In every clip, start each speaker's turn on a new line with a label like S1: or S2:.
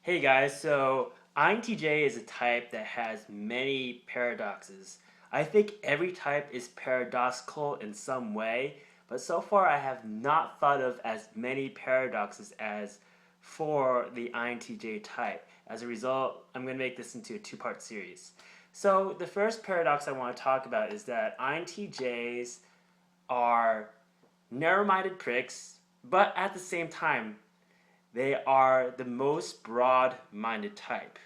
S1: Hey guys, so INTJ is a type that has many paradoxes. I think every type is paradoxical in some way, but so far I have not thought of as many paradoxes as for the INTJ type. As a result, I'm going to make this into a two-part series. So the first paradox I want to talk about is that INTJs are narrow-minded pricks, but at the same time, they are the most broad-minded type.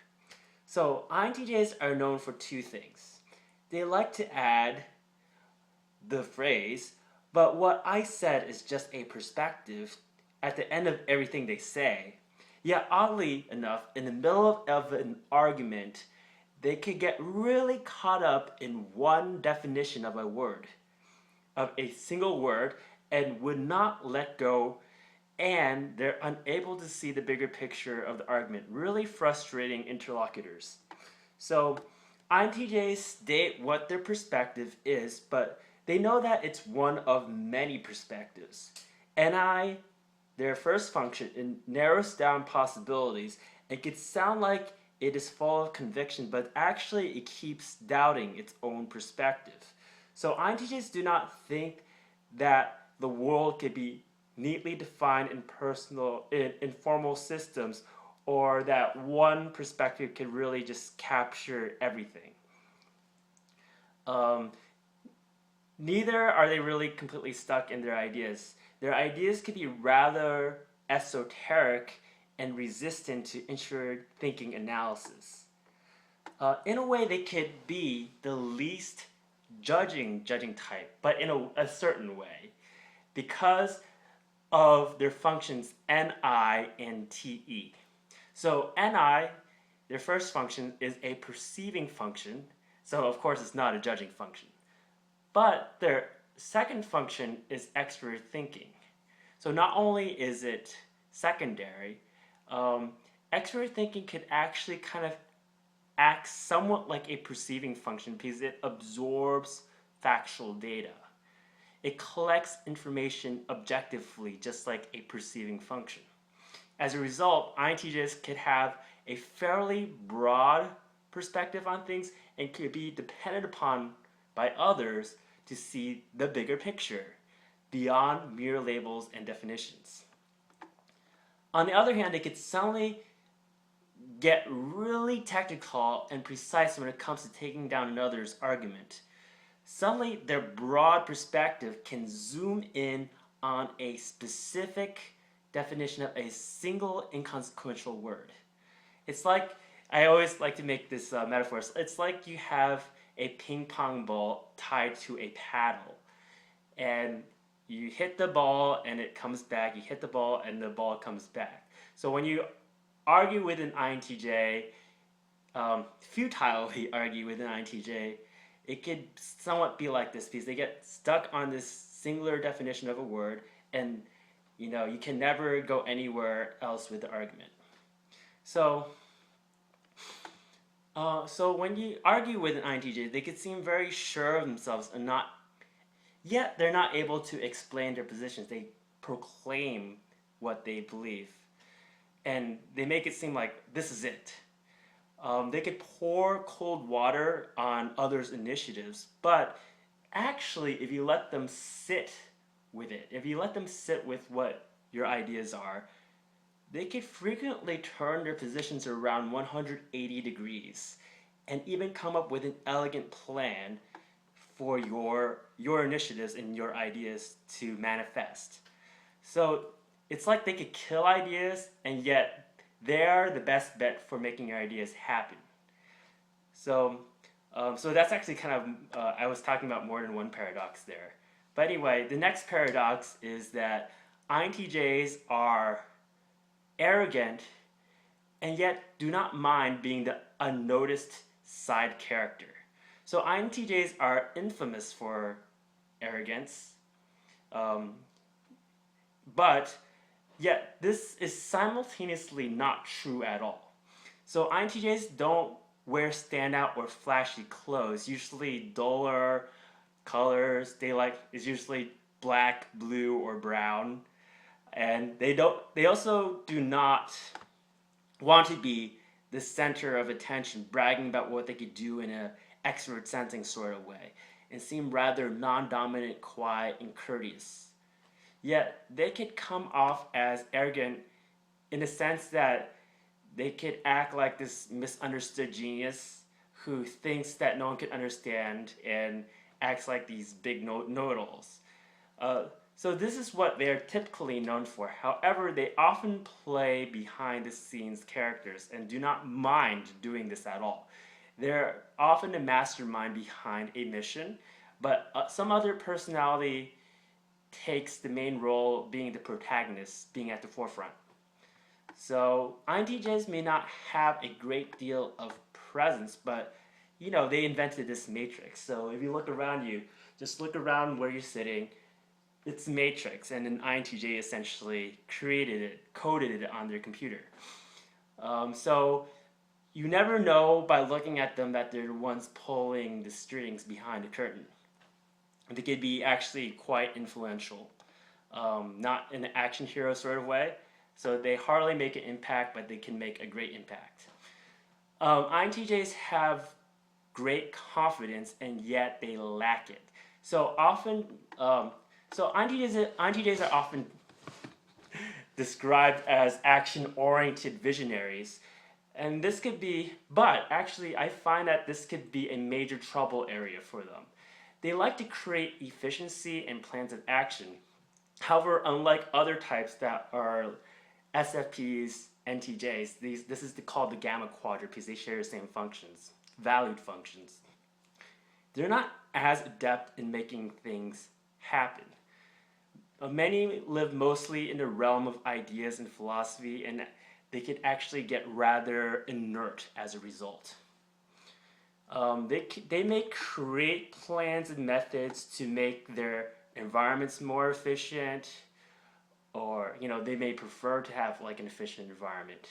S1: So INTJs are known for two things. They like to add the phrase, but what I said is just a perspective at the end of everything they say. Yet oddly enough, in the middle of an argument, they could get really caught up in one definition of a word, of a single word, and would not let go, and they're unable to see the bigger picture of the argument, really frustrating interlocutors. So INTJs state what their perspective is, but they know that it's one of many perspectives. NI, their first function, it narrows down possibilities and can sound like it is full of conviction, but actually it keeps doubting its own perspective. So INTJs do not think that the world could be neatly defined in formal systems, or that one perspective can really just capture everything. Um, Neither are they really completely stuck in their ideas. Their ideas can be rather esoteric and resistant to insured thinking analysis. In a way, they could be the least judging type, but in a certain way, because of their functions Ni and Te. So Ni, their first function, is a perceiving function, so of course it's not a judging function. But their second function is extra thinking. So not only is it secondary, extra thinking could actually kind of act somewhat like a perceiving function because it absorbs factual data. It collects information objectively, just like a perceiving function. As a result, INTJs could have a fairly broad perspective on things and could be depended upon by others to see the bigger picture beyond mere labels and definitions. On the other hand, they could suddenly get really technical and precise when it comes to taking down another's argument. Suddenly, their broad perspective can zoom in on a specific definition of a single inconsequential word. It's like, I always like to make this metaphor. It's like you have a ping pong ball tied to a paddle, and you hit the ball and it comes back, you hit the ball and the ball comes back. So when you argue with an INTJ, futilely argue with an INTJ, it could somewhat be like this because they get stuck on this singular definition of a word, and you can never go anywhere else with the argument. So when you argue with an INTJ, they could seem very sure of themselves and yet they're not able to explain their positions. They proclaim what they believe, and they make it seem like this is it. They could pour cold water on others' initiatives, but actually, if you let them sit with it, if you let them sit with what your ideas are, they could frequently turn their positions around 180 degrees and even come up with an elegant plan for your initiatives and your ideas to manifest. So it's like they could kill ideas, and yet they're the best bet for making your ideas happen. So, so that's actually kind of, I was talking about more than one paradox there. But anyway, the next paradox is that INTJs are arrogant and yet do not mind being the unnoticed side character. So INTJs are infamous for arrogance, but yet this is simultaneously not true at all. So INTJs don't wear standout or flashy clothes, usually duller colors. Is usually black, blue, or brown. And they also do not want to be the center of attention, bragging about what they could do in an extrovert sensing sort of way, and seem rather non-dominant, quiet, and courteous. Yet they could come off as arrogant in the sense that they could act like this misunderstood genius who thinks that no one can understand and acts like these big know-it-alls. So this is what they're typically known for. However, they often play behind the scenes characters and do not mind doing this at all. They're often the mastermind behind a mission, but some other personality takes the main role, being the protagonist, being at the forefront. So INTJs may not have a great deal of presence, but they invented this matrix. So if you look around you, just look around where you're sitting. It's a matrix, and an INTJ essentially created it, coded it on their computer. So you never know by looking at them that they're the ones pulling the strings behind the curtain. They could be actually quite influential, not in an action hero sort of way. So they hardly make an impact, but they can make a great impact. INTJs have great confidence, and yet they lack it. So often, INTJs are often described as action-oriented visionaries, and this could be, but actually I find that this could be a major trouble area for them. They like to create efficiency and plans of action. However, unlike other types that are SFPs, NTJs, this is called the gamma quadrant because they share the same functions, valued functions. They're not as adept in making things happen. Many live mostly in the realm of ideas and philosophy, and they could actually get rather inert as a result. They may create plans and methods to make their environments more efficient, or they may prefer to have like an efficient environment,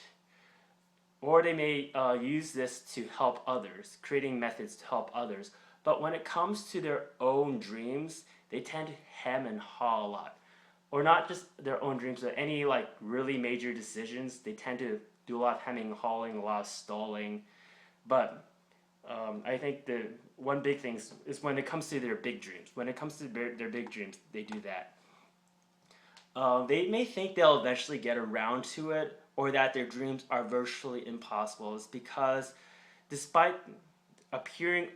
S1: or they may use this to help others, creating methods to help others. But when it comes to their own dreams, they tend to hem and haw a lot, or not just their own dreams, but any like really major decisions. They tend to do a lot of hemming and hawing, a lot of stalling. But I think the one big thing is when it comes to their big dreams. When it comes to their big dreams, they do that. They may think they'll eventually get around to it, or that their dreams are virtually impossible. It's because despite appearing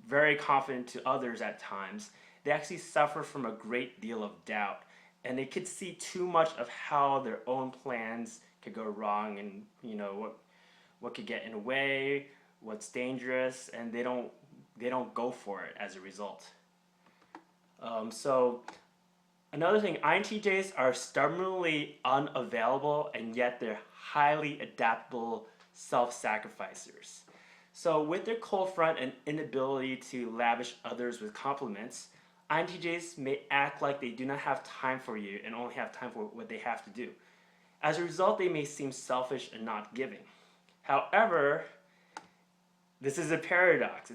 S1: very confident to others at times, they actually suffer from a great deal of doubt, and they could see too much of how their own plans could go wrong, and what could get in the way, what's dangerous, and they don't go for it as a result. So another thing, INTJs are stubbornly unavailable, and yet they're highly adaptable self-sacrificers. So with their cold front and inability to lavish others with compliments, INTJs may act like they do not have time for you and only have time for what they have to do. As a result, they may seem selfish and not giving. However, this is a paradox.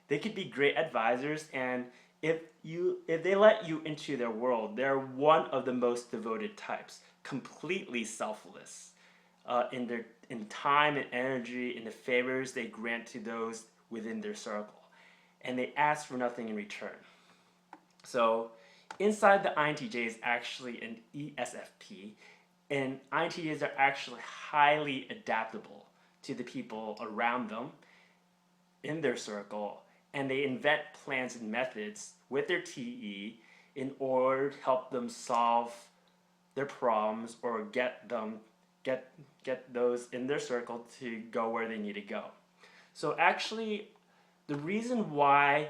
S1: They could be great advisors, and if they let you into their world, they're one of the most devoted types, completely selfless in time and energy, in the favors they grant to those within their circle, and they ask for nothing in return. So inside the INTJ is actually an ESFP, and INTJs are actually highly adaptable to the people around them in their circle, and they invent plans and methods with their TE in order to help them solve their problems or get those in their circle to go where they need to go. So actually, the reason why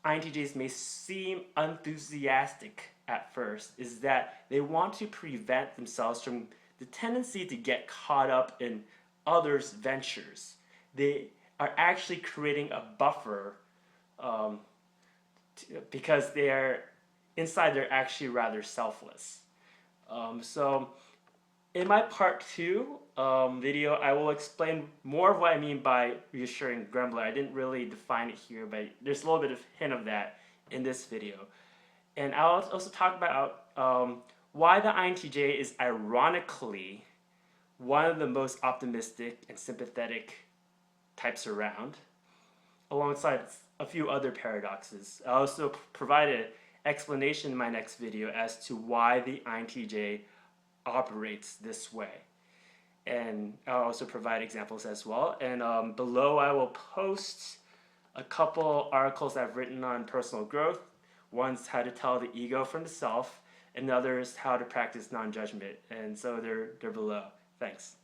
S1: INTJs may seem enthusiastic at first is that they want to prevent themselves from the tendency to get caught up in others' ventures. They are actually creating a buffer because they're actually rather selfless. So in my part 2 video, I will explain more of what I mean by reassuring grumbler. I didn't really define it here, but there's a little bit of hint of that in this video. And I'll also talk about why the INTJ is ironically one of the most optimistic and sympathetic types around, alongside a few other paradoxes. I'll also provide an explanation in my next video as to why the INTJ operates this way. And I'll also provide examples as well. And below I will post a couple articles I've written on personal growth. One's how to tell the ego from the self, and the other is how to practice non-judgment. And so they're below. Thanks.